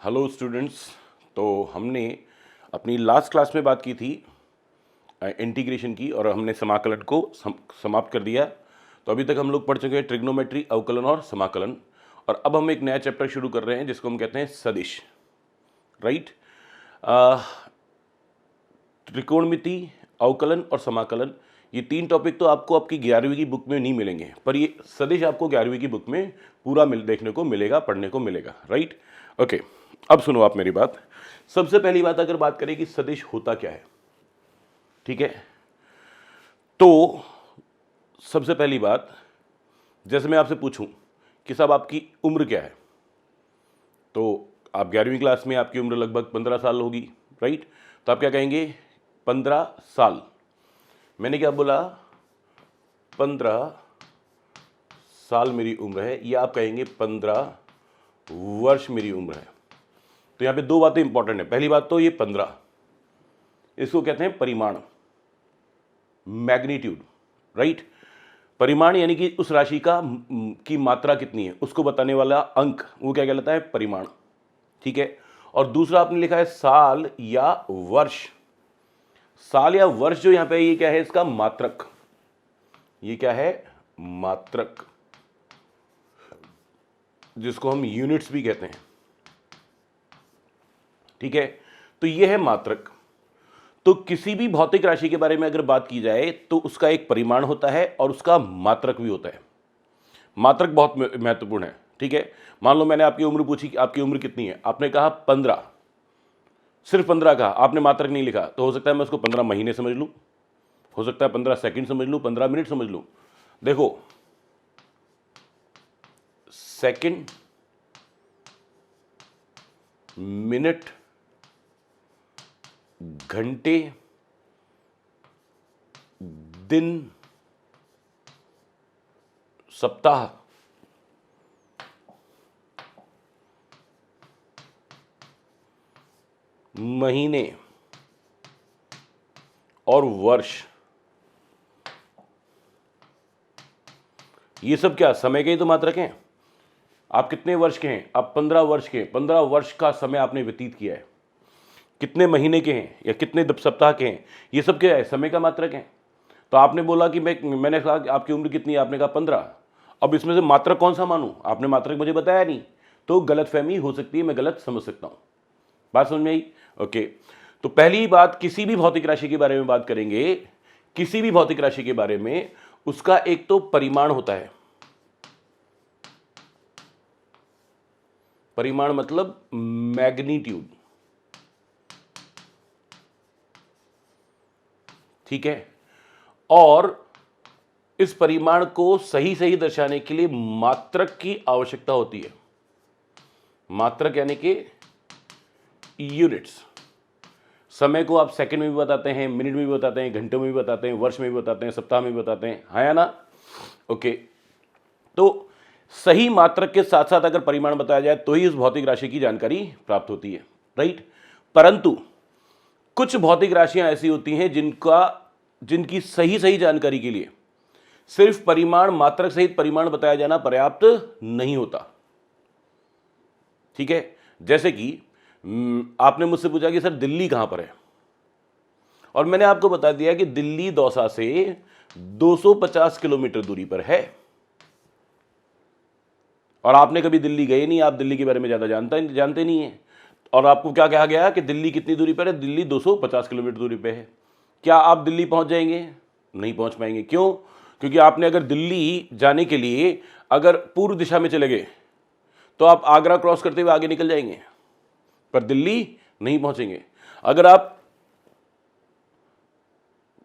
Hello students. तो हमने अपनी लास्ट क्लास में बात की थी इंटीग्रेशन की और हमने समाकलन को समाप्त कर दिया। तो अभी तक हम लोग पढ़ चुके हैं ट्रिग्नोमेट्री, अवकलन और समाकलन, और अब हम एक नया चैप्टर शुरू कर रहे हैं जिसको हम कहते हैं सदिश। राइट। त्रिकोणमिति, अवकलन और समाकलन, ये तीन टॉपिक तो आपको आपकी 11वीं की बुक में नहीं मिलेंगे, पर ये सदिश आपको 11वीं की बुक में पूरा देखने को मिलेगा, पढ़ने को मिलेगा। राइट। ओके, अब सुनो आप मेरी बात। सबसे पहली बात अगर बात करें कि सदिश होता क्या है, ठीक है, तो सबसे पहली बात, जैसे मैं आपसे पूछूं कि साहब आपकी उम्र क्या है, तो आप 11वीं क्लास में आपकी उम्र लगभग 15 साल होगी। राइट। तो आप क्या कहेंगे? 15 साल। मैंने क्या बोला? 15 साल मेरी उम्र है, या आप कहेंगे 15 वर्ष मेरी उम्र है। तो यहां पे दो बातें इंपॉर्टेंट है। पहली बात तो ये 15, इसको कहते हैं परिमाण, मैग्नीट्यूड। राइट। परिमाण यानी कि उस राशि की मात्रा कितनी है उसको बताने वाला अंक, वो क्या कहलाता है? परिमाण। ठीक है। और दूसरा आपने लिखा है साल या वर्ष। साल या वर्ष जो यहां पे, ये क्या है? इसका मात्रक। ये क्या है? मात्रक, जिसको हम यूनिट्स भी कहते हैं। ठीक है। तो ये है मात्रक। तो किसी भी भौतिक राशि के बारे में अगर बात की जाए तो उसका एक परिमाण होता है और उसका मात्रक भी होता है। मात्रक बहुत महत्वपूर्ण है। ठीक है। मान लो मैंने आपकी उम्र पूछी कि आपकी उम्र कितनी है, आपने कहा 15, सिर्फ 15 कहा, आपने मात्रक नहीं लिखा, तो हो सकता है मैं उसको 15 महीने समझ लूं, हो सकता है 15 सेकंड समझ लूं, 15 मिनट समझ लूं। देखो, सेकंड, मिनट, घंटे, दिन, सप्ताह, महीने और वर्ष, ये सब क्या समय के ही तो मात्रक हैं। आप कितने वर्ष के हैं? आप 15 वर्ष के हैं। 15 वर्ष का समय आपने व्यतीत किया है। कितने महीने के हैं या कितने सप्ताह के हैं, ये सब क्या है? समय का मात्रक है। तो आपने बोला कि मैंने कहा कि आपकी उम्र कितनी है, आपने कहा 15। अब इसमें से मात्रक कौन सा मानूं? आपने मात्रक मुझे बताया नहीं, तो गलतफहमी हो सकती है, मैं गलत समझ सकता हूं। बात समझ में आई? ओके। तो पहली बात, किसी भी भौतिक राशि के बारे में बात करेंगे, किसी भी भौतिक राशि के बारे में उसका एक तो परिमाण होता है। परिमाण मतलब मैग्नीट्यूड। ठीक है। और इस परिमाण को सही सही दर्शाने के लिए मात्रक की आवश्यकता होती है। मात्रक यानी कि यूनिट्स। समय को आप सेकंड में भी बताते हैं, मिनट में भी बताते हैं, घंटों में भी बताते हैं, वर्ष में भी बताते हैं, सप्ताह में भी बताते हैं, हाँ या ना? ओके। तो सही मात्रक के साथ साथ अगर परिमाण बताया जाए तो ही उस भौतिक राशि की जानकारी प्राप्त होती है। राइट। परंतु कुछ भौतिक राशियां ऐसी होती हैं जिनकी सही सही जानकारी के लिए सिर्फ परिमाण, मात्रक सहित परिमाण बताया जाना पर्याप्त नहीं होता। ठीक है। जैसे कि आपने मुझसे पूछा कि सर दिल्ली कहां पर है, और मैंने आपको बता दिया कि दिल्ली दौसा से 250 किलोमीटर दूरी पर है। और आपने कभी दिल्ली गए नहीं, आप दिल्ली के बारे में ज्यादा जानते नहीं है। और आपको क्या कहा गया कि दिल्ली कितनी दूरी पर है? दिल्ली 250 किलोमीटर दूरी पर है। क्या आप दिल्ली पहुंच जाएंगे? नहीं पहुंच पाएंगे। क्यों? क्योंकि आपने अगर दिल्ली जाने के लिए अगर पूर्व दिशा में चले गए तो आप आगरा क्रॉस करते हुए आगे निकल जाएंगे, पर दिल्ली नहीं पहुंचेंगे। अगर आप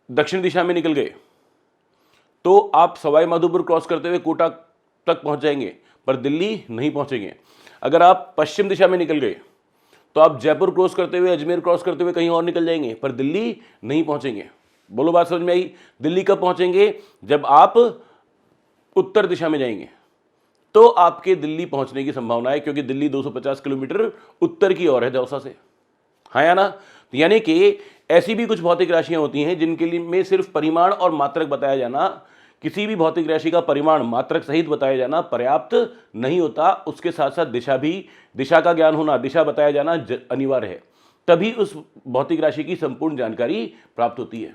दक्षिण दिशा में निकल गए तो आप सवाई माधोपुर क्रॉस करते हुए कोटा तक पहुंच जाएंगे, पर दिल्ली नहीं पहुंचेंगे। अगर आप पश्चिम दिशा में निकल गए तो आप जयपुर क्रॉस करते हुए, अजमेर क्रॉस करते हुए कहीं और निकल जाएंगे, पर दिल्ली नहीं पहुंचेंगे। बोलो, बात समझ में आई? दिल्ली कब पहुंचेंगे? जब आप उत्तर दिशा में जाएंगे तो आपके दिल्ली पहुंचने की संभावना है, क्योंकि दिल्ली 250 किलोमीटर उत्तर की ओर है दौसा से, हाँ या ना? यानी कि ऐसी भी कुछ भौतिक राशियां होती हैं जिनके लिए में सिर्फ परिमाण और मात्रक बताया जाना किसी भी भौतिक राशि का परिमाण मात्रक सहित बताया जाना पर्याप्त नहीं होता, उसके साथ साथ दिशा का ज्ञान होना, दिशा बताया जाना अनिवार्य है, तभी उस भौतिक राशि की संपूर्ण जानकारी प्राप्त होती है।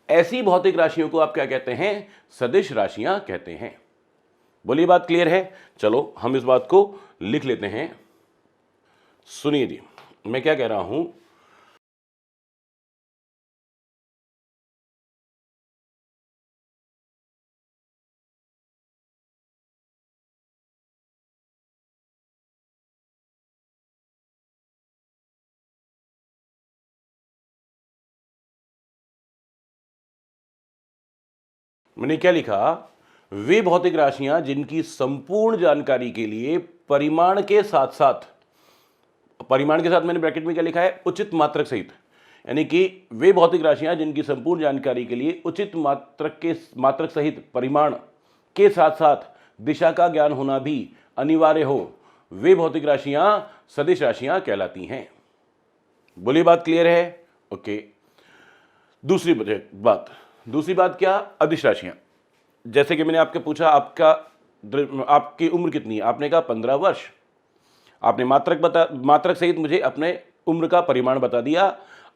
ऐसी भौतिक राशियों को आप क्या कहते हैं? सदिश राशियां कहते हैं। बोलिए, बात क्लियर है? चलो हम इस बात को लिख लेते हैं। सुनिए जी, मैं क्या कह रहा हूं। मैंने क्या लिखा? वे भौतिक राशियां जिनकी संपूर्ण जानकारी के लिए परिमाण के साथ मैंने ब्रैकेट में क्या लिखा है? उचित मात्रक सहित, यानी कि वे भौतिक राशियां जिनकी संपूर्ण जानकारी के लिए उचित मात्रक सहित परिमाण के साथ साथ दिशा का ज्ञान होना भी अनिवार्य हो, वे भौतिक राशियां सदिश राशियां कहलाती हैं। बोलिए, बात क्लियर है? ओके। दूसरी बात क्या? अदिश राशियां। जैसे कि मैंने आपके पूछा आपकी उम्र कितनी है, आपने कहा 15 वर्ष। आपने मात्रक सहित मुझे अपने उम्र का परिमाण बता दिया।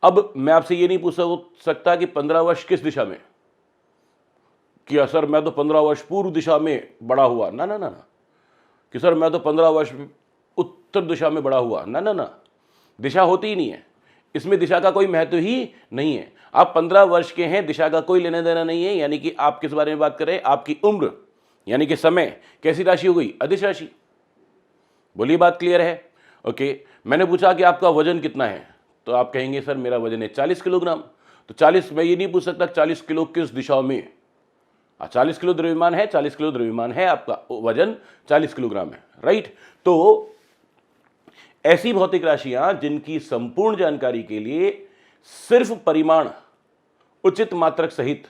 अब मैं आपसे ये नहीं पूछ सकता कि 15 वर्ष किस दिशा में, कि सर मैं तो 15 वर्ष पूर्व दिशा में बड़ा हुआ, ना ना ना ना, कि सर मैं तो 15 वर्ष उत्तर दिशा में बड़ा हुआ, ना ना ना, दिशा होती ही नहीं है, इसमें दिशा का कोई महत्व ही नहीं है। आप 15 वर्ष के हैं, दिशा का कोई लेना देना नहीं है, यानी कि आप किस बारे में बात करें? आपकी उम्र यानी कि समय कैसी राशि हो गई? अदिश राशि। बोलिए, बात क्लियर है? ओके। मैंने पूछा कि आपका वजन कितना है, तो आप कहेंगे सर मेरा वजन है 40 किलोग्राम। तो 40, मैं ये नहीं पूछ सकता 40 किलो किस दिशा में। 40 किलो द्रव्यमान है, 40 किलो द्रव्यमान है, आपका वजन 40 किलोग्राम है, राइट। तो ऐसी भौतिक राशियां जिनकी संपूर्ण जानकारी के लिए सिर्फ परिमाण उचित मात्रक सहित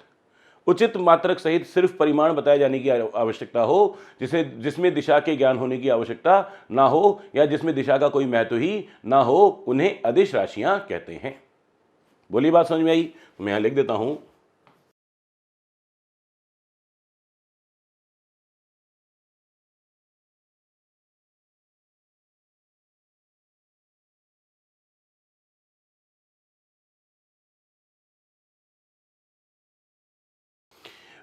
सिर्फ परिमाण बताए जाने की आवश्यकता हो, जिसमें दिशा के ज्ञान होने की आवश्यकता ना हो, या जिसमें दिशा का कोई महत्व ही ना हो, उन्हें अदिश राशियां कहते हैं। बोलिए, बात समझ में आई? मैं यहां लिख देता हूं।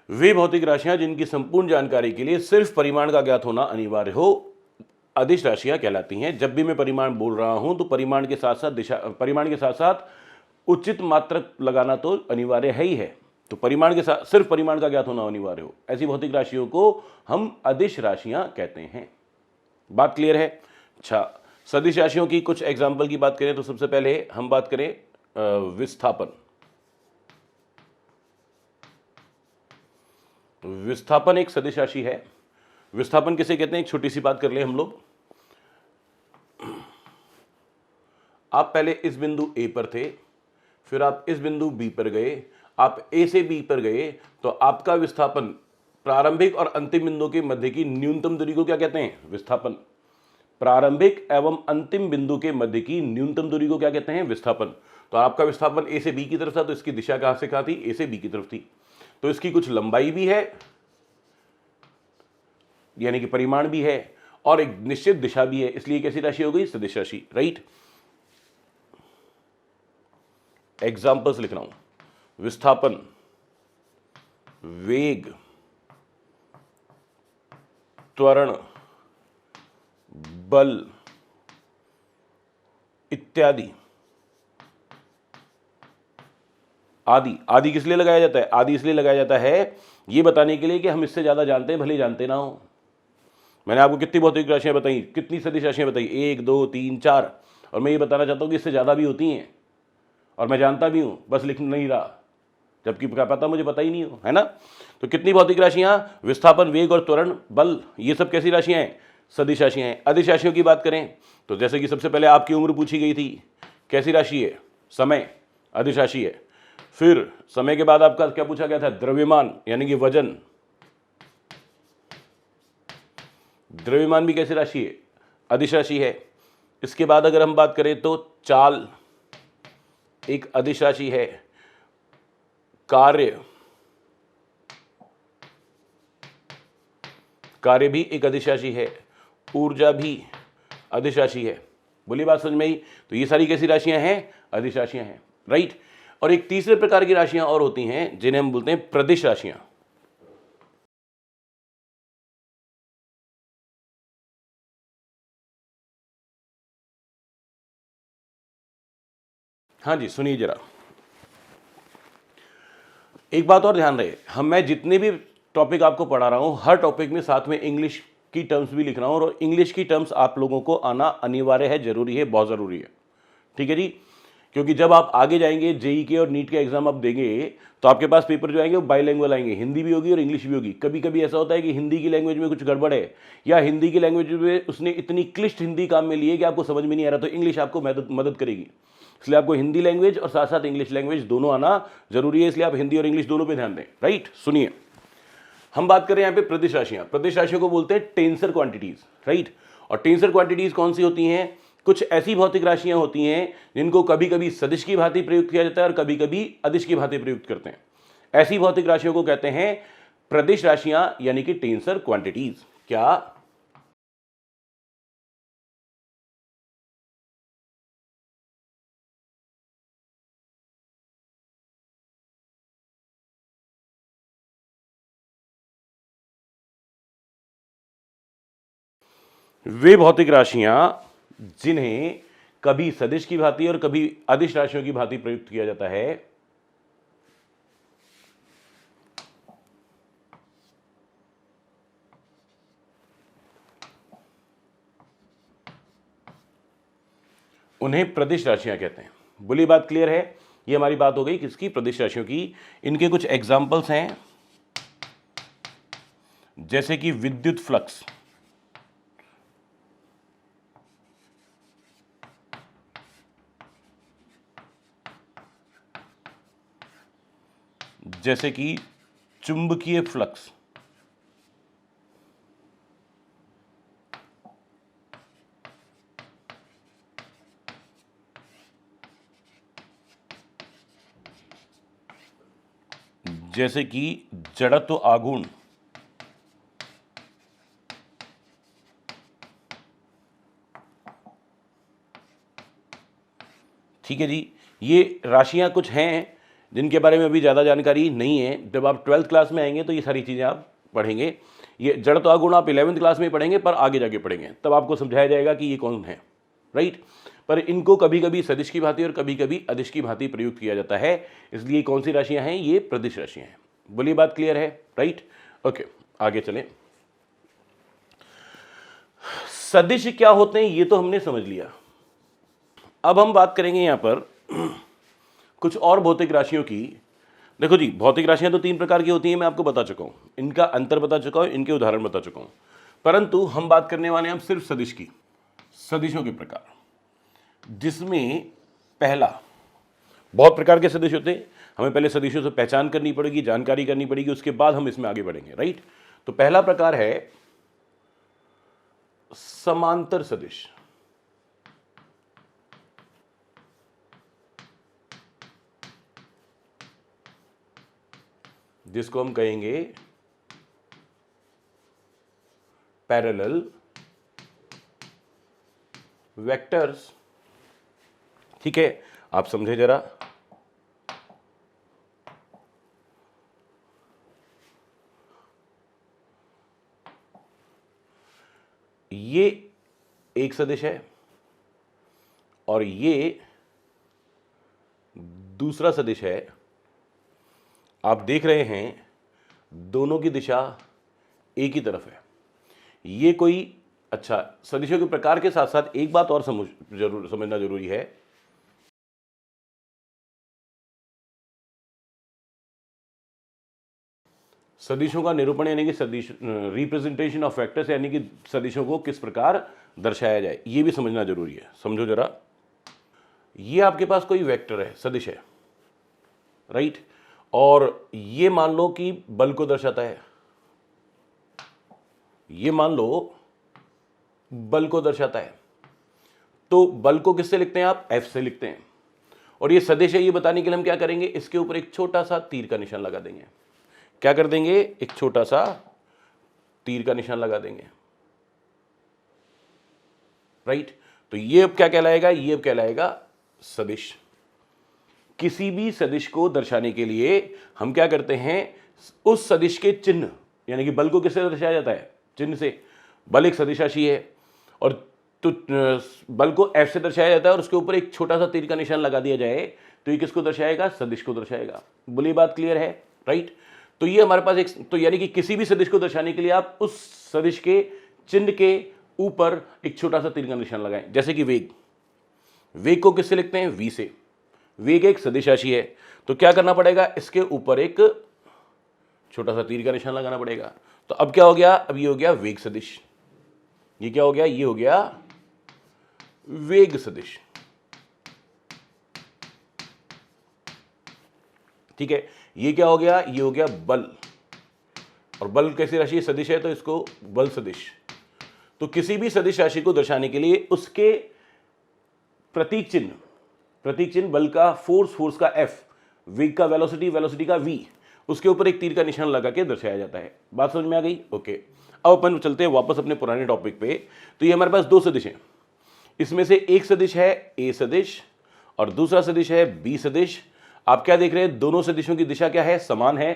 वे भौतिक राशियां जिनकी संपूर्ण जानकारी के लिए सिर्फ परिमाण का ज्ञात होना अनिवार्य हो, अदिश राशियां कहलाती हैं। जब भी मैं परिमाण बोल रहा हूं तो परिमाण के साथ साथ उचित मात्रक लगाना तो अनिवार्य है ही है। तो परिमाण के साथ सिर्फ परिमाण का ज्ञात होना अनिवार्य हो, ऐसी भौतिक राशियों को हम अदिश राशियां कहते हैं। बात क्लियर है? अच्छा, सदिश राशियों की कुछ एग्जाम्पल की बात करें तो सबसे पहले हम बात करें विस्थापन। विस्थापन एक सदिश राशि है। विस्थापन किसे कहते हैं? एक छोटी सी बात कर ले हम लोग। आप पहले इस बिंदु ए पर थे, फिर आप इस बिंदु बी पर गए, आप ए से बी पर गए, तो आपका विस्थापन प्रारंभिक और अंतिम बिंदु के मध्य की न्यूनतम दूरी को क्या कहते हैं? विस्थापन। प्रारंभिक एवं अंतिम बिंदु के मध्य की न्यूनतम दूरी को क्या कहते हैं? विस्थापन। तो आपका विस्थापन ए से बी की तरफ था, तो इसकी दिशा कहां से कहां थी? ए से बी की तरफ थी। तो इसकी कुछ लंबाई भी है, यानी कि परिमाण भी है, और एक निश्चित दिशा भी है, इसलिए कैसी राशि हो गई? सदिश राशि, राइट। एग्जाम्पल्स लिख रहा हूं। विस्थापन, वेग, त्वरण, बल इत्यादि। आदि किस लिए लगाया जाता है? आदि इसलिए लगाया जाता है ये बताने के लिए कि हम इससे ज्यादा जानते हैं, भले जानते ना हो। मैंने आपको कितनी भौतिक राशियां बताई, कितनी सदिश राशियां बताई? 1 2 3 4, और मैं ये बताना चाहता हूं कि इससे ज्यादा भी होती हैं, और मैं जानता भी हूं, बस लिख नहीं रहा, जबकि क्या पता मुझे पता ही नहीं हो, है ना। तो कितनी भौतिक राशियां? विस्थापन, वेग और त्वरण, बल, ये सब कैसी राशियां हैं? सदिश राशियां हैं। अदिश राशियों की बात करें तो जैसे कि सबसे पहले आपकी उम्र पूछी गई थी, कैसी राशि है? समय, अदिश राशि है। फिर समय के बाद आपका क्या पूछा गया था? द्रव्यमान, यानी कि वजन। द्रव्यमान भी कैसी राशि है? अदिश राशि है। इसके बाद अगर हम बात करें तो चाल एक अदिश राशि है। कार्य, कार्य भी एक अदिश राशि है, ऊर्जा भी अदिश राशि है। बोलिए बात समझ में आई? तो ये सारी कैसी राशियां हैं? अदिश राशियां हैं, राइट। और एक तीसरे प्रकार की राशियां और होती हैं जिन्हें हम बोलते हैं प्रदिश राशियां। हाँ जी, सुनिए जरा, एक बात और ध्यान रहे, मैं जितने भी टॉपिक आपको पढ़ा रहा हूं हर टॉपिक में साथ में इंग्लिश की टर्म्स भी लिख रहा हूं, और इंग्लिश की टर्म्स आप लोगों को आना अनिवार्य है, जरूरी है, बहुत जरूरी है, ठीक है जी। क्योंकि जब आप आगे जाएंगे जेई के और नीट के एग्जाम आप देंगे तो आपके पास पेपर जो आएंगे वो बाईलैंग्वेज आएंगे, हिंदी भी होगी और इंग्लिश भी होगी। कभी कभी ऐसा होता है कि हिंदी की लैंग्वेज में कुछ गड़बड़ है, या हिंदी की लैंग्वेज में उसने इतनी क्लिष्ट हिंदी काम में ली है कि आपको समझ में नहीं आ रहा, तो इंग्लिश आपको मदद करेगी। इसलिए आपको हिंदी लैंग्वेज और साथ साथ इंग्लिश लैंग्वेज दोनों आना जरूरी है, इसलिए आप हिंदी और इंग्लिश दोनों पे ध्यान दें, राइट। सुनिए, हम बात करें यहाँ पे प्रदिश राशियां। प्रदिश राशियों को बोलते हैं टेंसर क्वांटिटीज, राइट। और टेंसर क्वांटिटीज कौन सी होती हैं? कुछ ऐसी भौतिक राशियां होती हैं जिनको कभी कभी सदिश की भांति प्रयुक्त किया जाता है और कभी कभी अदिश की भांति प्रयुक्त करते हैं। ऐसी भौतिक राशियों को कहते हैं प्रदिश राशियां, यानी कि टेंसर क्वांटिटीज। क्या? वे भौतिक राशियां जिन्हें कभी सदिश की भांति और कभी अदिश राशियों की भांति प्रयुक्त किया जाता है, उन्हें प्रदिश राशियां कहते हैं। बोलिए बात क्लियर है? ये हमारी बात हो गई किसकी? प्रदिश राशियों की। इनके कुछ एग्जाम्पल्स हैं, जैसे कि विद्युत फ्लक्स, जैसे कि चुंबकीय फ्लक्स, जैसे कि जड़त्व आघूर्ण, ठीक है जी। ये राशियां कुछ हैं जिनके बारे में अभी ज़्यादा जानकारी नहीं है। जब आप 12th क्लास में आएंगे तो ये सारी चीज़ें आप पढ़ेंगे। ये जड़त्व आघूर्ण आप 11th क्लास में पढ़ेंगे, पर आगे जाके पढ़ेंगे, तब आपको समझाया जाएगा कि ये कौन है, राइट। पर इनको कभी कभी सदिश की भांति और कभी कभी अदिश की भांति प्रयुक्त किया जाता है, इसलिए कौन सी राशियां हैं? ये प्रदिश राशियां हैं। बोलिए बात क्लियर है, राइट। ओके, आगे चलें। सदिश क्या होते हैं ये तो हमने समझ लिया। अब हम बात करेंगे यहां पर कुछ और भौतिक राशियों की। देखो जी, भौतिक राशियां तो 3 प्रकार की होती हैं, मैं आपको बता चुका हूं, इनका अंतर बता चुका हूं, इनके उदाहरण बता चुका हूं। परंतु हम बात करने वाले हैं अब सिर्फ सदिश की, सदिशों के प्रकार, जिसमें पहला, बहुत प्रकार के सदिश होते हैं, हमें पहले सदिशों से पहचान करनी पड़ेगी, जानकारी करनी पड़ेगी, उसके बाद हम इसमें आगे बढ़ेंगे, राइट। तो पहला प्रकार है समांतर सदिश, जिसको हम कहेंगे पैरेलल वेक्टर्स, ठीक है। आप समझे जरा, ये एक सदिश है और ये दूसरा सदिश है। आप देख रहे हैं दोनों की दिशा एक ही तरफ है। ये कोई, अच्छा, सदिशों के प्रकार के साथ साथ एक बात और समझना जरूरी है। सदिशों का निरूपण यानी कि सदिश रिप्रेजेंटेशन ऑफ वेक्टर्स, यानी कि सदिशों को किस प्रकार दर्शाया जाए, ये भी समझना जरूरी है। समझो जरा, ये आपके पास कोई वेक्टर है, सदिश है, राइट। और ये मान लो कि बल को दर्शाता है, ये मान लो बल को दर्शाता है, तो बल को किससे लिखते हैं आप? F से लिखते हैं। और ये सदिश है ये बताने के लिए हम क्या करेंगे? इसके ऊपर एक छोटा सा तीर का निशान लगा देंगे। क्या कर देंगे? एक छोटा सा तीर का निशान लगा देंगे, राइट। तो ये अब क्या कहलाएगा, ये अब कहलाएगा सदिश। किसी भी सदिश को दर्शाने के लिए हम क्या करते हैं, उस सदिश के चिन्ह, यानी कि बल को किससे दर्शाया जाता है, चिन्ह से। बल एक सदिश राशि है और तो बल को F से दर्शाया जाता है और उसके ऊपर एक छोटा सा तीर का निशान लगा दिया जाए तो ये किसको दर्शाएगा, सदिश को दर्शाएगा। बोलिए बात क्लियर है, राइट। तो ये हमारे पास एक, तो यानी कि किसी भी सदिश को दर्शाने के लिए आप उस सदिश के चिन्ह के ऊपर एक छोटा सा तीर का निशान लगाएं। जैसे कि वेग, वेग को किससे लिखते हैं, v से। वेग एक सदिश राशि है तो क्या करना पड़ेगा, इसके ऊपर एक छोटा सा तीर का निशान लगाना पड़ेगा। तो अब क्या हो गया, अब ये हो गया वेग सदिश। ये क्या हो गया, ये हो गया वेग सदिश। ठीक है, ये क्या हो गया, ये हो गया बल। और बल कैसी राशि, सदिश है तो इसको बल सदिश। तो किसी भी सदिश राशि को दर्शाने के लिए उसके प्रतीक चिन्ह बल का फोर्स का F, वेग का वेलोसिटी का V, उसके ऊपर एक तीर का निशान लगा के दर्शाया जाता है। बात समझ में आ गई, ओके। अब अपन चलते हैं वापस अपने पुराने टॉपिक पे। तो ये हमारे पास दो सदिश हैं, इसमें से एक सदिश है A सदिश और दूसरा सदिश है B सदिश। आप क्या देख रहे हैं, दोनों सदिशों की दिशा क्या है, समान है,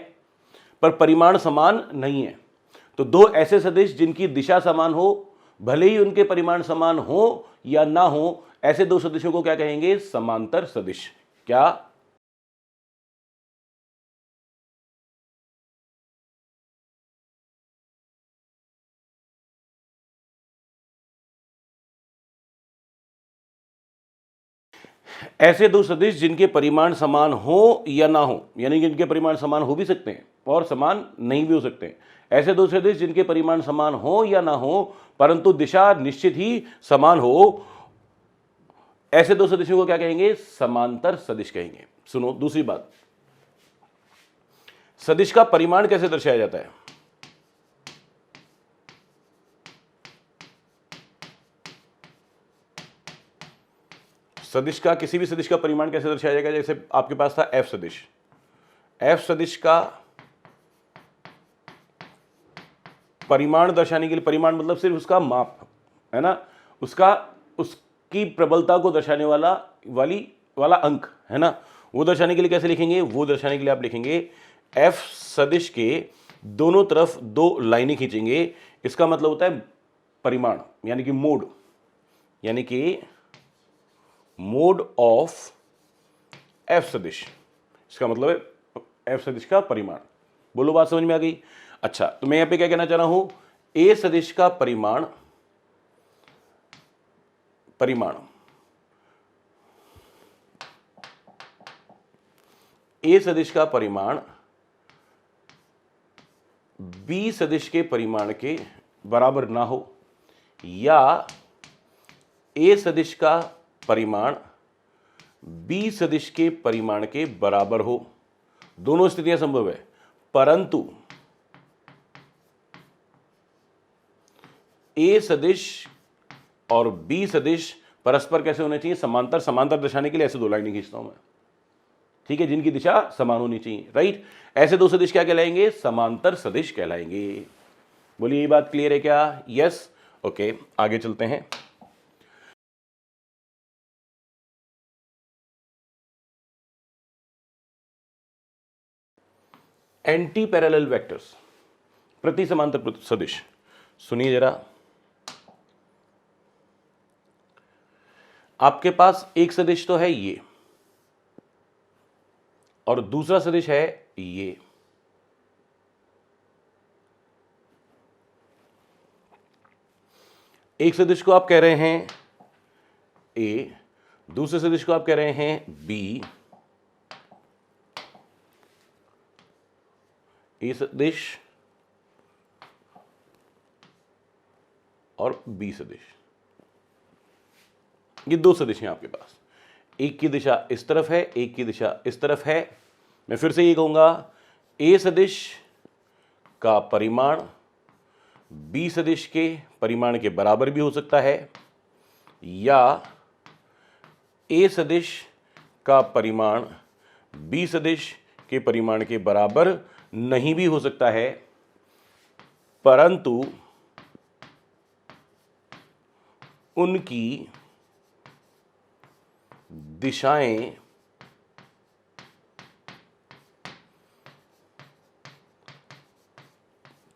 पर परिमाण समान नहीं है। तो दो ऐसे सदिश जिनकी दिशा समान हो, भले ही उनके परिमाण समान हो या ना हो, ऐसे दो सदिशों को क्या कहेंगे, समांतर सदिश। क्या, ऐसे दो सदिश जिनके परिमाण समान हो या ना हो, यानी कि इनके परिमाण समान हो भी सकते हैं और समान नहीं भी हो सकते हैं। ऐसे दो सदिश जिनके परिमाण समान हो या ना हो परंतु दिशा निश्चित ही समान हो, ऐसे दो सदिशों को क्या कहेंगे, समांतर सदिश कहेंगे। सुनो दूसरी बात, सदिश का परिमाण कैसे दर्शाया जाता है। सदिश का, किसी भी सदिश का परिमाण कैसे दर्शाया जाएगा, जैसे आपके पास था F सदिश। F सदिश का परिमाण दर्शाने के लिए, परिमाण मतलब सिर्फ उसका माप है ना, उसकी प्रबलता को दर्शाने वाला अंक है ना, वो दर्शाने के लिए कैसे लिखेंगे, वो दर्शाने के लिए आप लिखेंगे F सदिश के दोनों तरफ दो लाइनें खींचेंगे। इसका मतलब होता है परिमाण, यानी कि मोड ऑफ F सदिश। इसका मतलब है F सदिश का परिमाण। बोलो बात समझ में आ गई। अच्छा, तो मैं यहां पे क्या कहना चाह रहा हूं, A सदिश का परिमाण A सदिश का परिमाण B सदिश के परिमाण के बराबर ना हो, या A सदिश का परिमाण B सदिश के परिमाण के बराबर हो। दोनों स्थितियां संभव है, परंतु A सदिश और B सदिश परस्पर कैसे होने चाहिए, समांतर दर्शाने के लिए ऐसे दो लाइनें खींचता हूं मैं, ठीक है, जिनकी दिशा समान होनी चाहिए, राइट। ऐसे दो सदिश क्या कहलाएंगे, समांतर सदिश कहलाएंगे। बोलिए ये बात क्लियर है क्या, यस, ओके। आगे चलते हैं। एंटी पैरेलल वेक्टर्स, प्रति समांतर सदिश। सुनिए जरा, आपके पास एक सदिश तो है ये और दूसरा सदिश है ये। एक सदिश को आप कह रहे हैं A, दूसरे सदिश को आप कह रहे हैं B। A सदिश और B सदिश, ये दो सदिश हैं आपके पास। एक की दिशा इस तरफ है, एक की दिशा इस तरफ है। मैं फिर से ये कहूंगा, A सदिश का परिमाण B सदिश के परिमाण के बराबर भी हो सकता है, या A सदिश का परिमाण B सदिश के परिमाण के बराबर नहीं भी हो सकता है, परंतु उनकी दिशाएं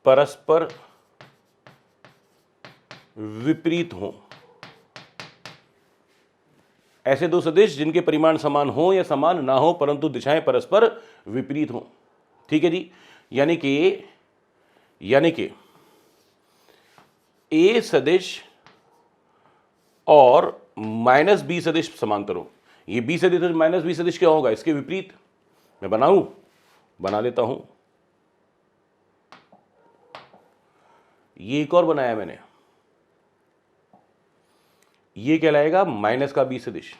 परस्पर विपरीत हों। ऐसे दो सदिश जिनके परिमाण समान हो या समान ना हो परंतु दिशाएं परस्पर विपरीत हों। ठीक है जी। यानी कि ए सदिश और माइनस बी सदिश समांतर हो। ये बी सदिश और माइनस बी सदिश क्या होगा? इसके विपरीत। मैं बना लेता हूं। ये एक और बनाया मैंने, ये कहलाएगा माइनस का बी सदिश,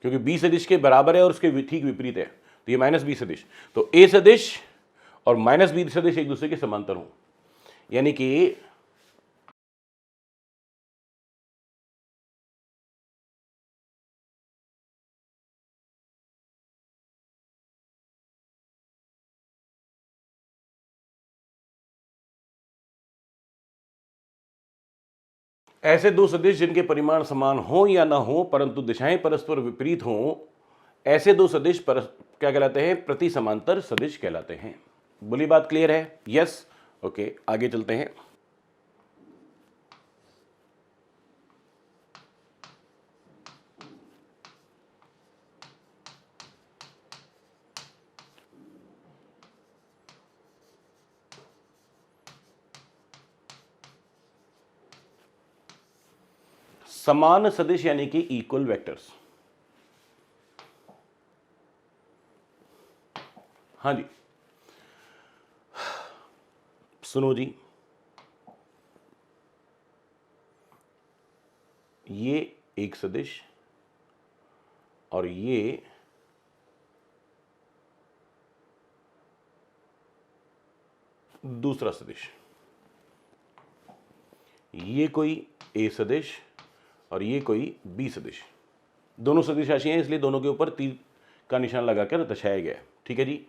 क्योंकि बी सदिश के बराबर है और उसके ठीक विपरीत है, तो ये माइनस बी सदिश। तो ए सदिश और माइनस बी सदिश एक दूसरे के समांतर हों। यानी कि ऐसे दो सदिश जिनके परिमाण समान हो या ना हो परंतु दिशाएं परस्पर विपरीत हों, ऐसे दो सदिश क्या कहलाते हैं? प्रति समांतर सदिश कहलाते हैं। बोली बात क्लियर है? यस। ओके, आगे चलते हैं। समान सदिश यानी कि इक्वल वेक्टर्स। हाँ जी, सुनो जी, ये एक सदिश और ये दूसरा सदिश। ये कोई ए सदिश और ये कोई बी सदिश। दोनों सदिश राशि हैं, इसलिए दोनों के ऊपर तीर का निशान लगाकर दर्शाया गया है। ठीक है जी।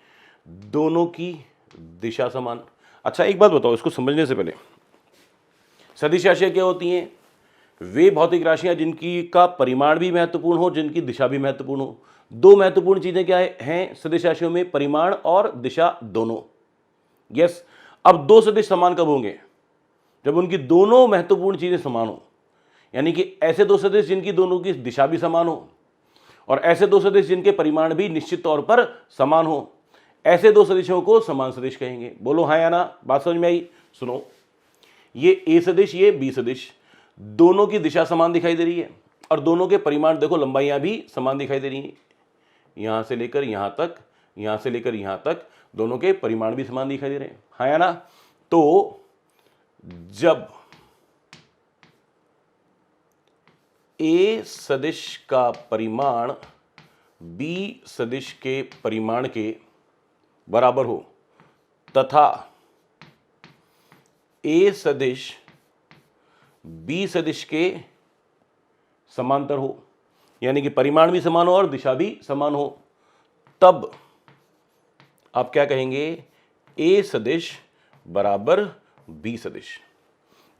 दोनों की दिशा समान। अच्छा, एक बात बताओ इसको समझने से पहले, सदिश राशियां क्या होती हैं? वे भौतिक राशियां जिनकी का परिमाण भी महत्वपूर्ण हो, जिनकी दिशा भी महत्वपूर्ण हो। दो महत्वपूर्ण चीजें क्या हैं सदिश राशियों में? परिमाण और दिशा दोनों। यस। अब दो सदिश समान कब होंगे? जब उनकी दोनों महत्वपूर्ण चीजें समान हो। यानी कि ऐसे दो सदिश जिनकी दोनों की दिशा भी समान हो और ऐसे दो सदिश जिनके परिमाण भी निश्चित तौर पर समान हो, ऐसे दो सदिशों को समान सदिश कहेंगे। बोलो हाँ या ना? बात समझ में आई? सुनो, ये ए सदिश, ये बी सदिश, दोनों की दिशा समान दिखाई दे रही है और दोनों के परिमाण देखो, लंबाइयां भी समान दिखाई दे रही हैं। यहां से लेकर यहां तक, यहां से लेकर यहां तक, दोनों के परिमाण भी समान दिखाई दे रहे हैं। हाँ या ना? तो जब ए सदिश का परिमाण बी सदिश के परिमाण के बराबर हो तथा ए सदिश बी सदिश के समांतर हो, यानी कि परिमाण भी समान हो और दिशा भी समान हो, तब आप क्या कहेंगे? ए सदिश बराबर बी सदिश।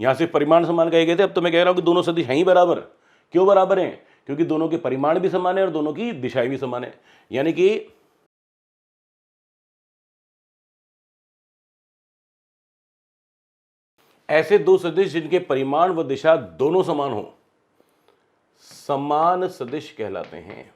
यहां से परिमाण समान कहे गए थे, अब तो मैं कह रहा हूं कि दोनों सदिश हैं ही बराबर। क्यों बराबर हैं? क्योंकि दोनों के परिमाण भी समान है और दोनों की दिशाएं भी समान है। यानी कि ऐसे दो सदिश जिनके परिमाण व दिशा दोनों समान हो, समान सदिश कहलाते हैं।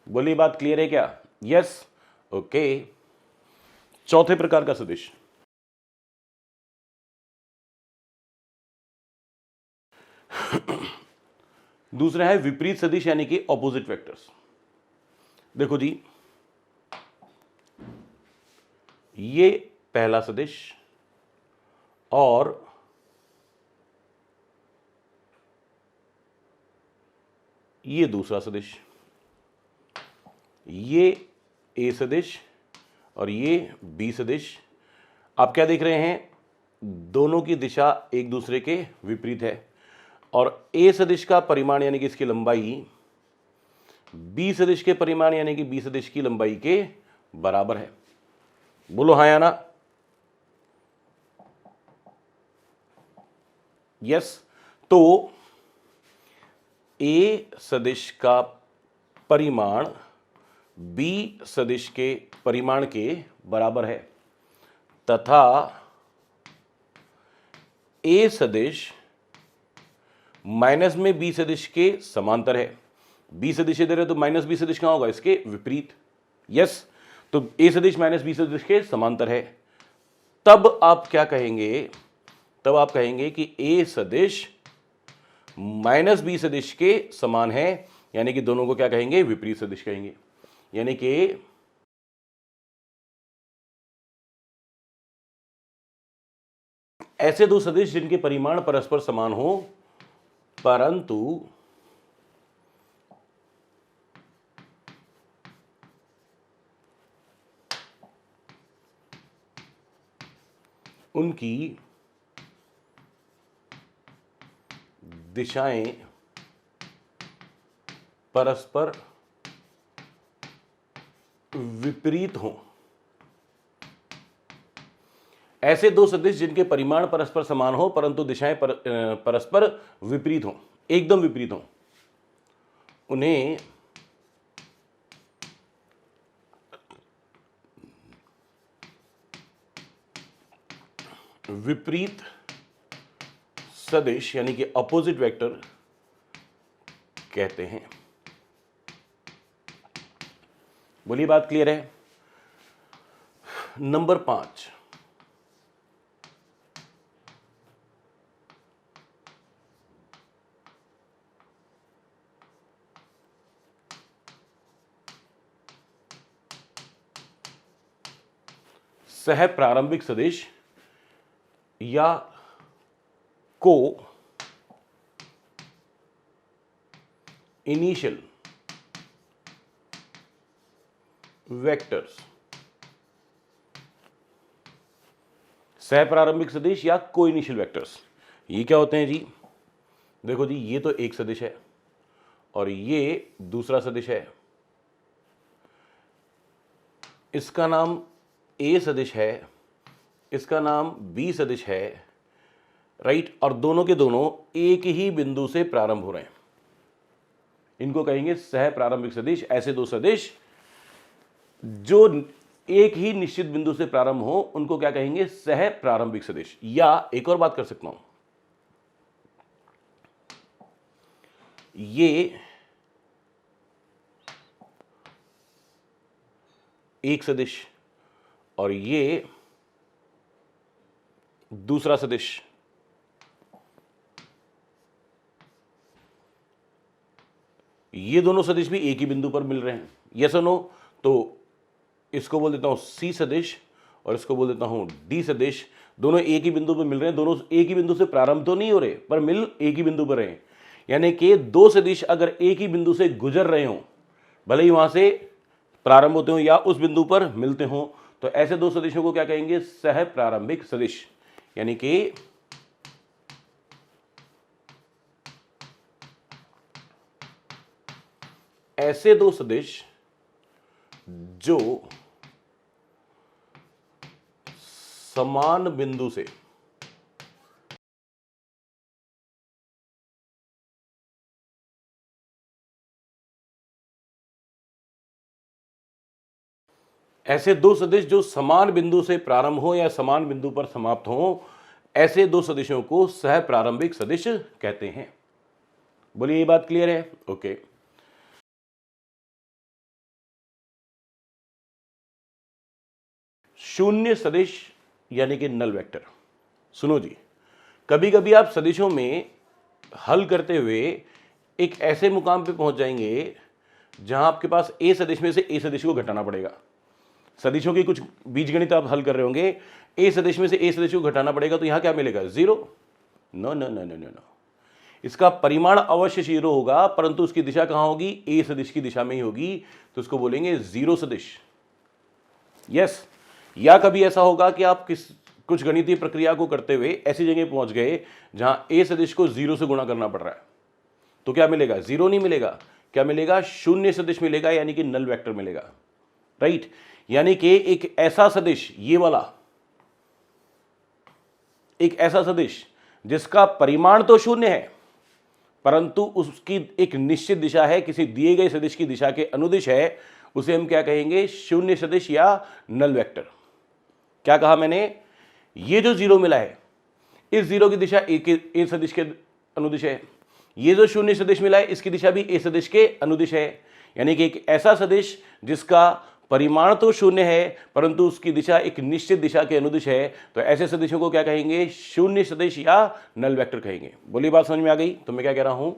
बोलिए, बात क्लियर है क्या? यस। ओके। चौथे प्रकार का सदिश, दूसरा है विपरीत सदिश यानी कि ऑपोजिट वेक्टर्स। देखो जी, ये पहला सदिश और ये दूसरा सदिश, ये ए सदिश और ये बी सदिश। आप क्या देख रहे हैं? दोनों की दिशा एक दूसरे के विपरीत है और ए सदिश का परिमाण यानी कि इसकी लंबाई बी सदिश के परिमाण यानी कि बी सदिश की लंबाई के बराबर है। बोलो हाँ या ना? यस। तो ए सदिश का परिमाण बी सदिश के परिमाण के बराबर है तथा ए सदिश माइनस में बी सदिश के समांतर है। बी सदिश दे रहे तो माइनस बी सदिश कहां होगा? इसके विपरीत। यस। तो ए सदिश माइनस बी सदिश के समांतर है। तब आप क्या कहेंगे? तब आप कहेंगे कि ए सदिश माइनस बी सदिश के समान है, यानी कि दोनों को क्या कहेंगे? विपरीत सदिश कहेंगे। यानी कि ऐसे दो सदिश जिनके परिमाण परस्पर समान हो परंतु उनकी दिशाएं परस्पर विपरीत हों। ऐसे दो सदिश जिनके परिमाण परस्पर समान हो परंतु दिशाएं परस्पर विपरीत हों, एकदम विपरीत हों, उन्हें विपरीत सदिश यानी कि अपोजिट वेक्टर कहते हैं। बोलिए, बात क्लियर है? नंबर 5, सह प्रारंभिक सदिश या को इनिशियल वेक्टर्स। सह प्रारंभिक सदिश या को इनिशियल वेक्टर्स ये क्या होते हैं जी? देखो जी, ये तो एक सदिश है और ये दूसरा सदिश है। इसका नाम ए सदिश है, इसका नाम बी सदिश है, राइट? और दोनों के दोनों एक ही बिंदु से प्रारंभ हो रहे हैं। इनको कहेंगे सह प्रारंभिक सदिश। ऐसे दो सदिश जो एक ही निश्चित बिंदु से प्रारंभ हो उनको क्या कहेंगे? सह प्रारंभिक सदिश। या एक और बात कर सकता हूं, ये एक सदिश और ये दूसरा सदिश, ये दोनों सदिश भी एक ही बिंदु पर मिल रहे हैं। यस और नो? तो इसको बोल देता हूं सी सदिश और इसको बोल देता हूं डी सदिश। दोनों एक ही बिंदु पर मिल रहे हैं, दोनों एक ही बिंदु से प्रारंभ तो नहीं हो रहे पर मिल एक ही बिंदु पर रहे हैं। यानी कि दो सदिश अगर एक ही बिंदु से गुजर रहे हों, भले ही वहां से प्रारंभ होते हो या उस बिंदु पर मिलते हो, तो ऐसे दो सदिशों को क्या कहेंगे? सह प्रारंभिक सदिश। यानी कि ऐसे दो सदिश जो समान बिंदु से ऐसे दो सदिश जो समान बिंदु से प्रारंभ हो या समान बिंदु पर समाप्त हो, ऐसे दो सदिशों को सह प्रारंभिक सदिश कहते हैं। बोलिए, ये बात क्लियर है? ओके। शून्य सदिश यानी कि नल वेक्टर। सुनो जी, कभी कभी आप सदिशों में हल करते हुए एक ऐसे मुकाम पे पहुंच जाएंगे जहां आपके पास ए सदिश में से ए सदिश को घटाना पड़ेगा। सदिशों की कुछ बीजगणित आप हल कर रहे होंगे, ए सदिश में से ए सदिश को घटाना पड़ेगा, तो यहां क्या मिलेगा? Zero. No no no no no no, इसका परिमाण अवश्य जीरो होगा परंतु उसकी दिशा कहां होगी? ए सदिश की दिशा में ही होगी, तो उसको बोलेंगे जीरो सदिश। यस। या कभी ऐसा होगा कि आप कुछ गणितीय प्रक्रिया को करते हुए ऐसी जगह पहुंच गए जहां ए सदिश को 0 से गुणा करना पड़ रहा है, तो क्या मिलेगा? 0 नहीं मिलेगा, क्या मिलेगा? शून्य सदिश मिलेगा, यानी कि नल वेक्टर मिलेगा, राइट। यानी कि एक ऐसा सदिश, ये वाला एक ऐसा सदिश जिसका परिमाण तो शून्य है परंतु उसकी एक निश्चित दिशा है, किसी दिए गए सदिश की दिशा के अनुदिश है, उसे हम क्या कहेंगे? शून्य सदिश या नल वेक्टर। क्या कहा मैंने? ये जो 0 मिला है, इस 0 की दिशा ए सदिश के अनुदिश है। ये जो शून्य सदिश मिला है, इसकी दिशा भी ए सदिश के अनुदिश है। यानी कि एक ऐसा सदिश जिसका परिमाण तो शून्य है परंतु उसकी दिशा एक निश्चित दिशा के अनुदिश है, तो ऐसे सदिशों को क्या कहेंगे? शून्य सदिश या नल वेक्टर कहेंगे। बोलिए, बात समझ में आ गई? तो मैं क्या कह रहा हूं?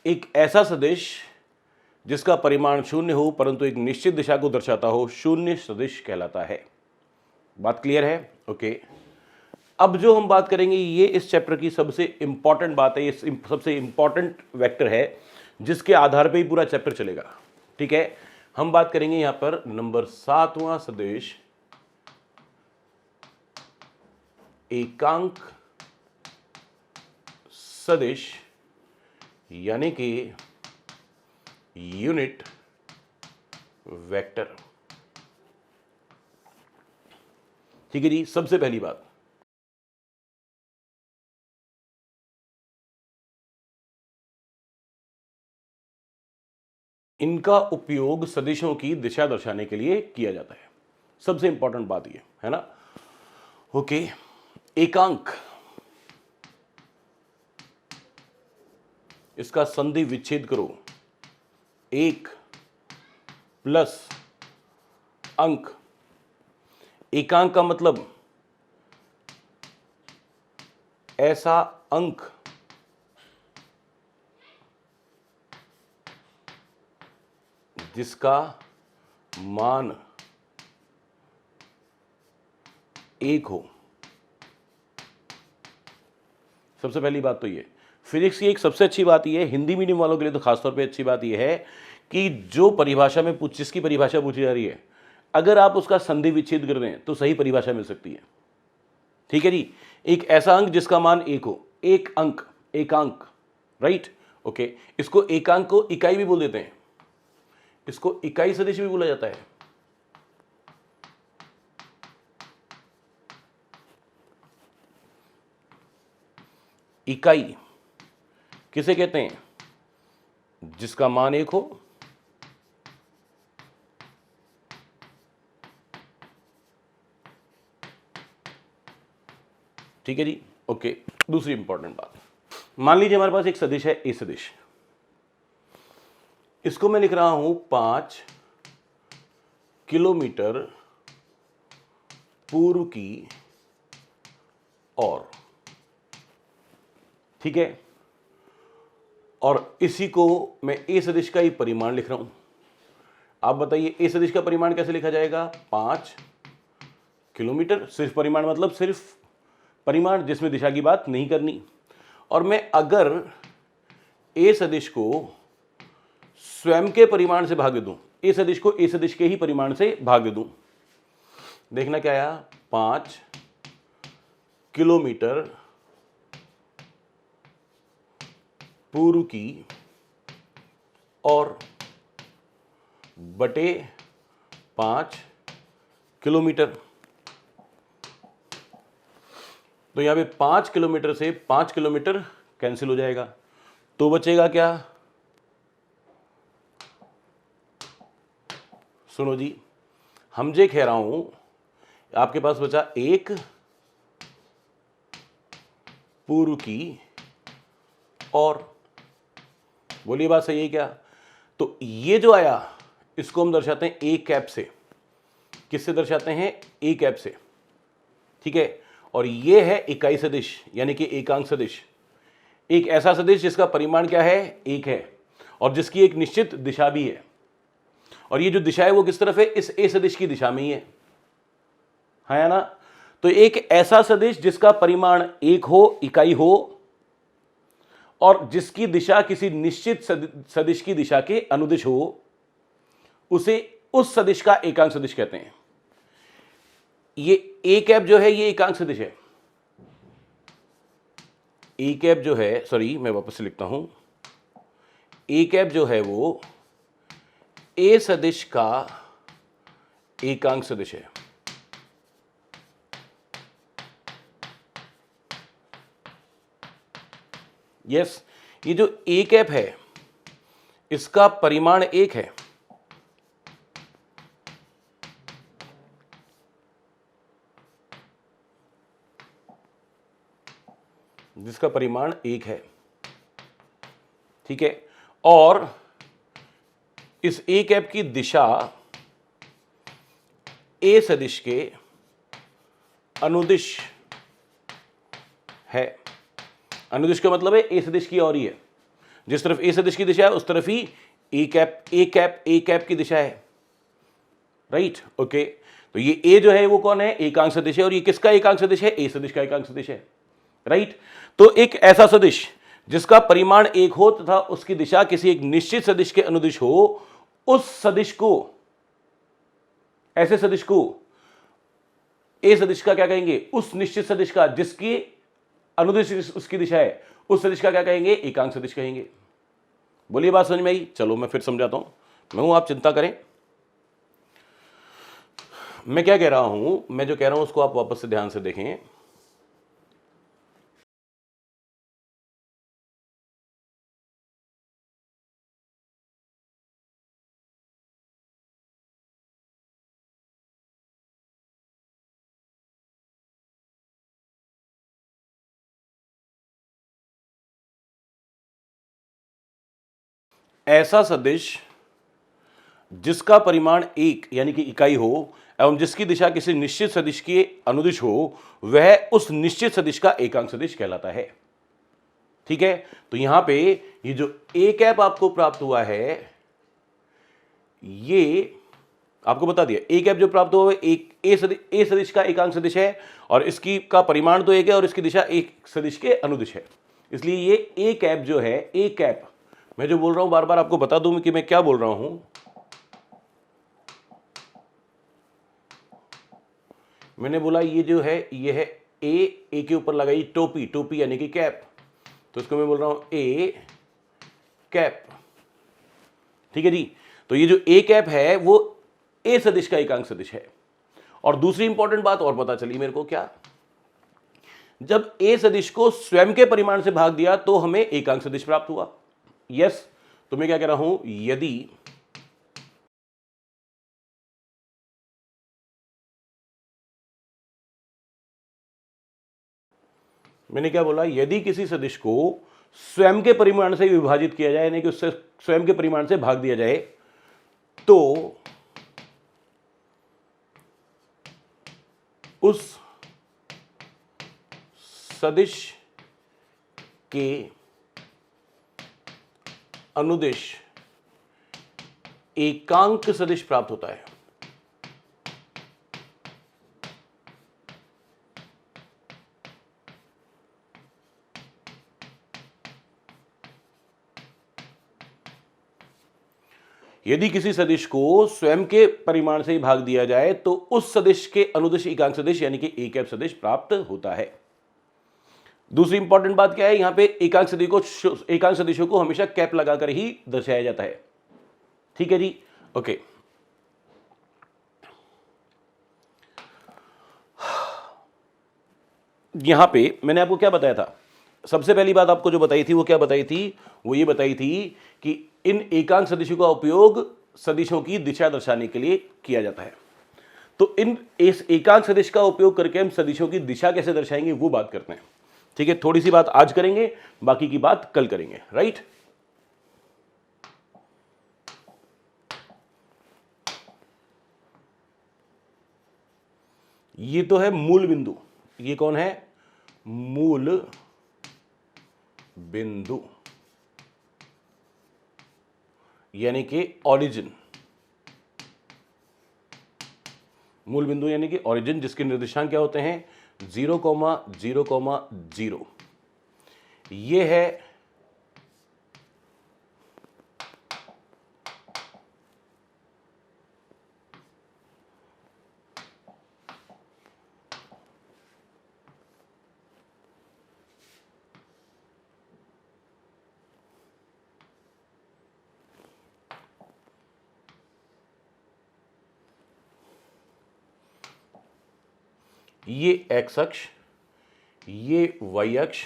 एक ऐसा सदिश जिसका परिमाण शून्य हो परंतु एक निश्चित दिशा को दर्शाता हो, शून्य सदिश कहलाता है। बात क्लियर है? ओके। अब जो हम बात करेंगे, ये इस चैप्टर की सबसे इंपॉर्टेंट बात है, ये सबसे इंपॉर्टेंट वेक्टर है जिसके आधार पे ही पूरा चैप्टर चलेगा, ठीक है। हम बात करेंगे यहां पर नंबर 7वां सदिश, एकांक सदिश, यानी कि यूनिट वेक्टर। ठीक है जी। सबसे पहली बात, इनका उपयोग सदिशों की दिशा दर्शाने के लिए किया जाता है। सबसे इंपॉर्टेंट बात ये है ना। ओके, एकांक, इसका संधि विच्छेद करो, एक प्लस अंक। एकांक का मतलब ऐसा अंक जिसका मान 1 हो। सबसे पहली बात तो ये, फिजिक्स की एक सबसे अच्छी बात ये है, हिंदी मीडियम वालों के लिए तो खासतौर पे अच्छी बात ये है कि जो परिभाषा में जिसकी परिभाषा पूछी जा रही है, अगर आप उसका संधि विच्छेद कर दें तो सही परिभाषा मिल सकती है। ठीक है जी। एक ऐसा अंक जिसका मान 1 हो, एक अंक, एकांक, राइट। ओके, इसको एकांक को इकाई भी बोल देते हैं, इसको इकाई सदिश भी बोला जाता है। इकाई किसे कहते हैं? जिसका मान 1 हो, ठीक है जी। ओके, दूसरी इंपॉर्टेंट बात, मान लीजिए हमारे पास एक सदिश है ए सदिश, इसको मैं लिख रहा हूं 5 किलोमीटर पूर्व की ओर, ठीक है। और इसी को मैं ए सदिश का ही परिमाण लिख रहा हूं। आप बताइए ए सदिश का परिमाण कैसे लिखा जाएगा? 5 किलोमीटर, सिर्फ परिमाण मतलब सिर्फ परिमाण, जिसमें दिशा की बात नहीं करनी। और मैं अगर ए सदिश को स्वयं के परिमाण से भाग दे दूं, ए सदिश को ए सदिश के ही परिमाण से भाग दे दूं, देखना क्या आया? 5 किलोमीटर पूर्व की और बटे 5 किलोमीटर। तो यहां पे 5 किलोमीटर से 5 किलोमीटर कैंसिल हो जाएगा, तो बचेगा क्या? सुनो जी, हम जे कह रहा हूं, आपके पास बचा 1 पूर्व की और, बोलिए बात सही है क्या? तो ये जो आया इसको हम दर्शाते हैं ए कैप से। किससे दर्शाते हैं? ए कैप से, ठीक है। और ये है इकाई सदिश, यानी कि एकांक सदिश, एक ऐसा सदिश जिसका परिमाण क्या है? 1 है और जिसकी एक निश्चित दिशा भी है। और ये जो दिशा है वो किस तरफ है? इस ए सदिश की दिशा में ही है। है ना। तो एक ऐसा सदिश जिसका परिमाण एक हो, इकाई हो, और जिसकी दिशा किसी निश्चित सदिश की दिशा के अनुदिश हो, उसे उस सदिश का एकांक सदिश कहते हैं। ये ए कैप जो है ये एकांक सदिश है। ए कैप जो है, सॉरी मैं वापस से लिखता हूं, ए कैप जो है वो ए सदिश का एकांक सदिश है। यस, ये जो ए कैप है इसका परिमाण एक है, जिसका परिमाण एक है, ठीक है। और इस ए कैप की दिशा ए सदिश के अनुदिश है। अनुदिश का मतलब है ए सदिश की ओर ही है, जिस तरफ ए सदिश की दिशा है उस तरफ ही ए कैप की दिशा है, राइट। ओके, तो ये ए जो है वो कौन है, एकांक सदिश है। और ये किसका एकांक सदिश है, ए सदिश का एकांक सदिश है, राइट। तो एक ऐसा सदिश जिसका परिमाण एक हो तथा उसकी दिशा किसी एक निश्चित सदिश के अनुदिश हो, उस सदिश को, ऐसे सदिश को ए सदिश का क्या कहेंगे, उस निश्चित सदिश का जिसकी अनुदिश उसकी दिशा है, उस सदिश का क्या कहेंगे, एकांक सदिश कहेंगे। बोलिए बात समझ में आई। चलो मैं फिर समझाता हूं, मैं हूं, आप चिंता करें। मैं क्या कह रहा हूं, मैं जो कह रहा हूं उसको आप वापस से ध्यान से देखें। ऐसा सदिश जिसका परिमाण एक यानी कि इकाई हो एवं जिसकी दिशा किसी निश्चित सदिश के अनुदिश हो, वह उस निश्चित सदिश का एकांक सदिश कहलाता है, ठीक है। तो यहां पे ये जो ए कैप आपको प्राप्त हुआ है, ये आपको बता दिया, ए कैप जो प्राप्त हुआ है एक ए सदिश का एकांक सदिश है, और इसकी का परिमाण तो एक है और इसकी दिशा एक सदिश के अनुदिश है। इसलिए ये ए कैप जो है, ए कैप, मैं जो बोल रहा हूं बार बार आपको बता दूं कि मैं क्या बोल रहा हूं। मैंने बोला ये जो है ये है ए के ऊपर लगाई टोपी, टोपी यानी कि कैप, तो इसको मैं बोल रहा हूं ए कैप, ठीक है जी। तो ये जो ए कैप है वो ए सदिश का एकांक सदिश है। और दूसरी इंपॉर्टेंट बात और पता चली मेरे को, क्या, जब ए सदिश को स्वयं के परिमाण से भाग दिया तो हमें एकांक सदिश प्राप्त हुआ। यस, तो मैं क्या कह रहा हूं, यदि मैंने क्या बोला, यदि किसी सदिश को स्वयं के परिमाण से विभाजित किया जाए, यानी कि उससे स्वयं के परिमाण से भाग दिया जाए, तो उस सदिश के अनुदिश एकांक सदिश प्राप्त होता है। यदि किसी सदिश को स्वयं के परिमाण से ही भाग दिया जाए तो उस सदिश के अनुदिश एकांक सदिश यानी कि ए कैप सदिश प्राप्त होता है। दूसरी इंपॉर्टेंट बात क्या है, यहां पे एकांक सदिशों को हमेशा कैप लगाकर ही दर्शाया जाता है, ठीक है जी। ओके, यहां पे मैंने आपको क्या बताया था, सबसे पहली बात आपको जो बताई थी वो क्या बताई थी, वो ये बताई थी कि इन एकांक सदिशों का उपयोग सदिशों की दिशा दर्शाने के लिए किया जाता है। तो इस एकांक सदिश का उपयोग करके हम सदिशों की दिशा कैसे दर्शाएंगे वो बात करते हैं, ठीक है। थोड़ी सी बात आज करेंगे, बाकी की बात कल करेंगे, राइट। ये तो है मूल बिंदु, ये कौन है, मूल बिंदु यानी कि ओरिजिन। मूल बिंदु यानी कि ओरिजिन, जिसके निर्देशांक क्या होते हैं 0,0,0। ये है ये एक्स अक्ष, ये वाई अक्ष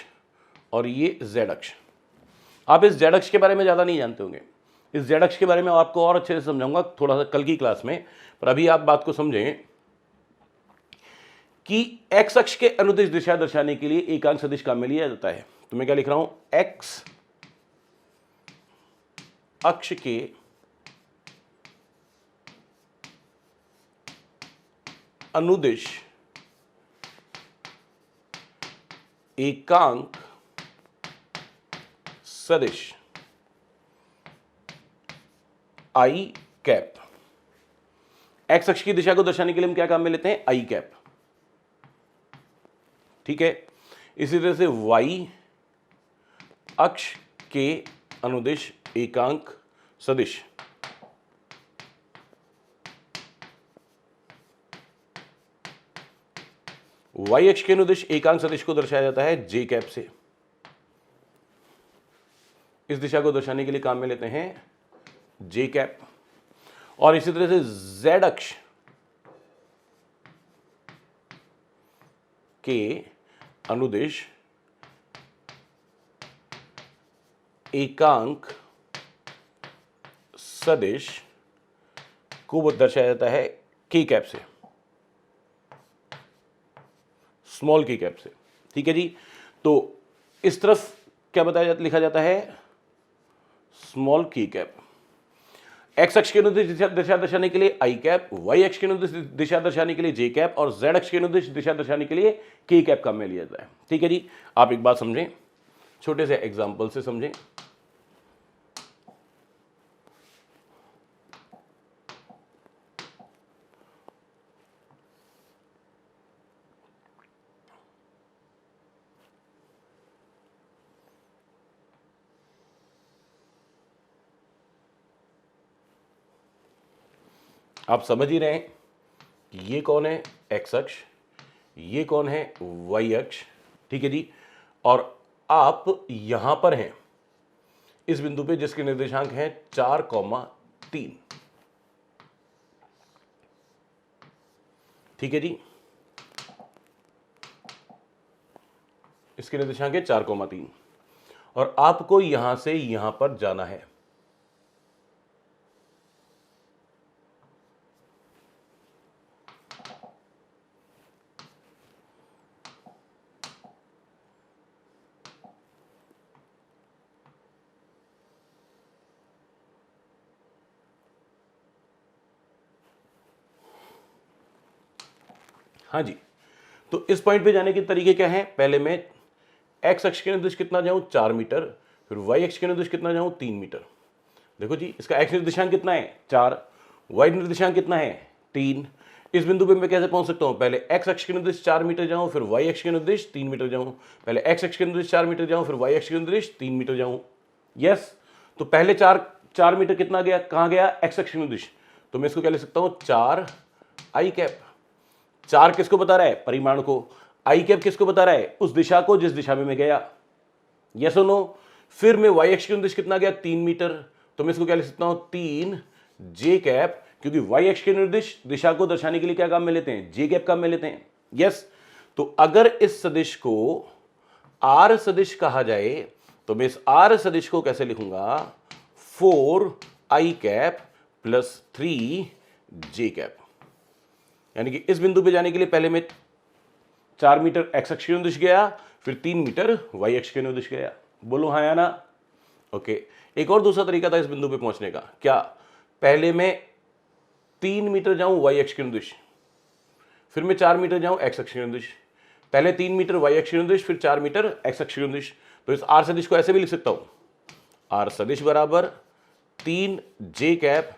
और ये जेड अक्ष। आप इस जेड अक्ष के बारे में ज़्यादा नहीं जानते होंगे। इस जेड अक्ष के बारे में आपको और अच्छे से समझाऊंगा थोड़ा सा कल की क्लास में, पर अभी आप बात को समझें कि एक्स अक्ष के अनुदिश दिशा दर्शाने के लिए एकांक सदिश काम में लिया जाता है। तो मैं क्या लिख रहा हूं, एक्स अक्ष के अनुदिश एकांक सदिश आई कैप। एक्स अक्ष की दिशा को दर्शाने के लिए हम क्या काम में लेते हैं, आई कैप। ठीक है, इसी तरह से वाई अक्ष के अनुदिश एकांक सदिश वाई अक्ष के अनुदिश एकांक सदिश को दर्शाया जाता है जे कैप से। इस दिशा को दर्शाने के लिए काम में लेते हैं जे कैप। और इसी तरह से जेड अक्ष के अनुदिश एकांक सदिश को दर्शाया जाता है के कैप से, स्मॉल के कैप से। ठीक है जी, तो इस तरफ क्या बताया जाता, लिखा जाता है स्मॉल के कैप। एक्स अक्ष के अनुदिश दिशा दर्शाने के लिए आई कैप, वाई अक्ष के अनुदिश दिशा दर्शाने के लिए जे कैप और जेड अक्ष के अनुदिश दिशा दर्शाने के लिए के कैप काम में लिया जाता है। ठीक है जी, आप एक बात समझें, छोटे से एग्जांपल से समझें। आप समझ ही रहे हैं कि ये कौन है, एक्स अक्ष, ये कौन है, वाई अक्ष। ठीक है जी, और आप यहां पर हैं इस बिंदु पे जिसके निर्देशांक हैं 4,3। ठीक है जी, इसके निर्देशांक है 4,3 और आपको यहां से यहां पर जाना है। हाँ जी, तो इस पॉइंट पे जाने के तरीके क्या हैं, पहले मैं एक्स अक्ष के निर्देश कितना जाऊं 4 मीटर, फिर वाई अक्ष के निर्देश कितना जाऊं 3 मीटर। देखो जी, इसका एक्स निर्देशांक कितना है 4, वाई निर्देशांक कितना है 3। इस बिंदु पे मैं कैसे पहुंच सकता हूं, पहले एक्स अक्ष के निर्देश 4 मीटर जाऊं, फिर वाई अक्ष के निर्देश 3 मीटर जाऊं, पहले एक्स अक्ष के निर्देश 4 मीटर जाऊं, फिर वाई अक्ष के निर्देश 3 मीटर जाऊं। यस, तो पहले 4 मीटर कितना गया, कहां गया, एक्स अक्ष के निर्देश। तो मैं इसको क्या लिख सकता हूं, 4 आई कैप। 4 किसको बता रहा है, परिमाण को। आई कैप किसको बता रहा है, उस दिशा को जिस दिशा में मैं गया। यस और नो। फिर मैं वाई अक्ष के निर्देश कितना गया 3 मीटर, तो मैं इसको क्या लिख सकता हूं 3 जे कैप, क्योंकि वाई अक्ष के निर्देश दिशा को दर्शाने के लिए क्या काम में लेते हैं, जे कैप काम में लेते हैं। यस, तो अगर इस सदिश को आर सदिश कहा जाए तो मैं इस आर सदिश को कैसे लिखूंगा, 4 आई कैप प्लस 3 जे कैप। यानी कि इस बिंदु पे जाने के लिए पहले मैं 4 मीटर एक्स अक्ष के अनुदिश गया, फिर 3 मीटर वाई अक्ष के अनुदिश गया। बोलो हाँ या ना। ओके, एक और दूसरा तरीका था इस बिंदु पे पहुंचने का, क्या, पहले मैं 3 मीटर जाऊं वाई अक्ष के अनुदिश, फिर मैं 4 मीटर जाऊं एक्स अक्ष के अनुदिश, पहले 3 मीटर वाई अक्ष के अनुदिश, फिर 4 मीटर एक्स अक्ष के अनुदिश। तो इस आर सदिश को ऐसे भी लिख सकता हूं, आर सदिश बराबर 3 जे कैप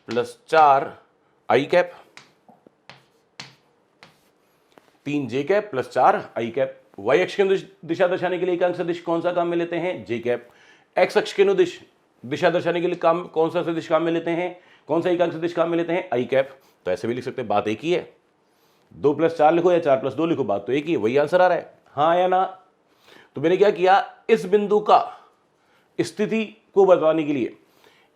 प्लस 4 आई कैप। 3 जे कैप प्लस 4 आई कैप। वाई अक्ष के अनुदिश दिशा दर्शाने के लिए एकांक सदिश कौन सा काम में लेते हैं? जे कैप। एक्स अक्ष के अनुदिश दिशा दर्शाने के लिए काम कौन सा सदिश काम में लेते हैं? कौन सा एकांक सदिश काम में लेते हैं? आई कैप। तो ऐसे भी लिख सकते हैं, बात एक ही है। 2 + 4 लिखो या 4 + 2 लिखो, बात तो एक ही है, वही आंसर आ रहा है, हाँ या ना। तो मैंने क्या किया, इस बिंदु का स्थिति को बताने के लिए,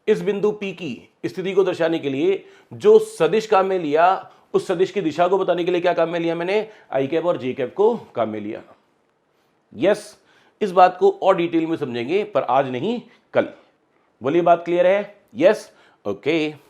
इस बिंदु P की स्थिति को दर्शाने के लिए जो सदिश काम में लिया, उस सदिश की दिशा को बताने के लिए क्या काम में लिया मैंने? आई कैप और जे कैप को काम में लिया। यस, इस बात को और डिटेल में समझेंगे, पर आज नहीं कल। बोलिए, बात क्लियर है? Yes, okay.